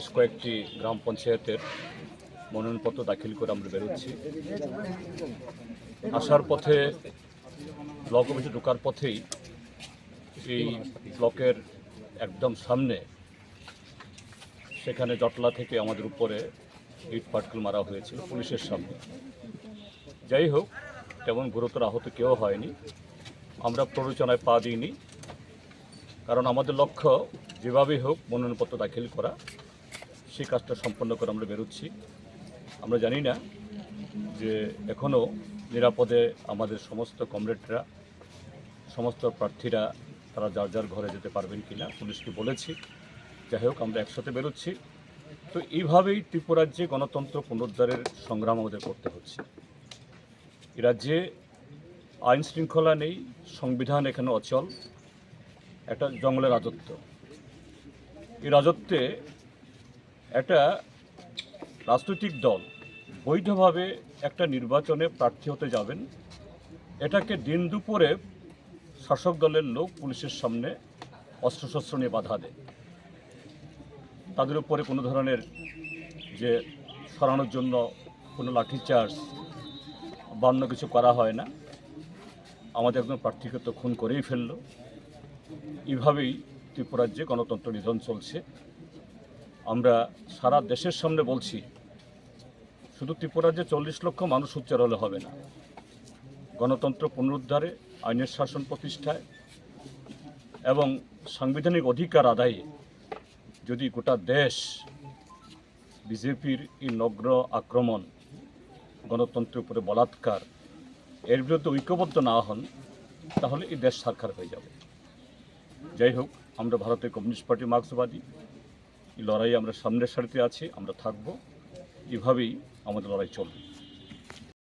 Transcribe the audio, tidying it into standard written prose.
বেশ কয়েকটি গ্রাম পঞ্চায়েতের মনোনয়নপত্র দাখিল করে আমরা বেরোচ্ছি। আসার পথে ব্লক অফিসে ঢোকার পথেই এই ব্লকের একদম সামনে সেখানে জটলা থেকে আমাদের উপরে ইট পাটকেল মারা হয়েছিল পুলিশের সামনে। যাই হোক, তেমন গুরুতর আহত কেউ হয়নি। আমরা প্ররোচনায় পা দিইনি, কারণ আমাদের লক্ষ্য যেভাবেই হোক মনোনয়নপত্র দাখিল করা, সেই কাজটা সম্পন্ন করে আমরা বেরোচ্ছি। আমরা জানি না যে এখনও নিরাপদে আমাদের সমস্ত কমরেডরা, সমস্ত প্রার্থীরা তারা যার যার ঘরে যেতে পারবেন কিনা, পুলিশকে বলেছি। যাই হোক, আমরা একসাথে বেরোচ্ছি। তো এইভাবেই ত্রিপুরাজ্যে গণতন্ত্র পুনরুদ্ধারের সংগ্রাম আমাদের করতে হচ্ছে। এ রাজ্যে আইন শৃঙ্খলা নেই, সংবিধান এখানে অচল, একটা জঙ্গলের রাজত্ব। এই রাজত্বে একটা রাজনৈতিক দল বৈধভাবে একটা নির্বাচনে প্রার্থী হতে যাবেন, এটাকে দিন দুপুরে শাসক দলের লোক পুলিশের সামনে অস্ত্রশস্ত্র নিয়ে বাধা দেয়। তাদের উপরে কোনো ধরনের যে সরানোর জন্য কোনো লাঠিচার্জ বা অন্য কিছু করা হয় না। আমাদের একজন প্রার্থীকে তো খুন করেই ফেললো। এইভাবেই ত্রিপুরাজ্যে গণতন্ত্র নিধন চলছে। আমরা সারা দেশের সামনে বলছি, শুধু ত্রিপুরাজ্যে 40 লক্ষ মানুষ সোচ্চার হলে হবে না। গণতন্ত্র পুনরুদ্ধারে, আইনের শাসন প্রতিষ্ঠায় এবং সাংবিধানিক অধিকার আদায়ে যদি গোটা দেশ বিজেপির এই নগ্ন আক্রমণ, গণতন্ত্রের উপরে বলাৎকার, এর বিরুদ্ধে ঐক্যবদ্ধ না হন, তাহলে এই দেশ সারখার হয়ে যাবে। যাই হোক, আমরা ভারতের কমিউনিস্ট পার্টি মার্ক্সবাদী, এই লড়াই আমরা সামনের সারিতে আছি, আমরা থাকব। এভাবেই আমাদের লড়াই চলবে।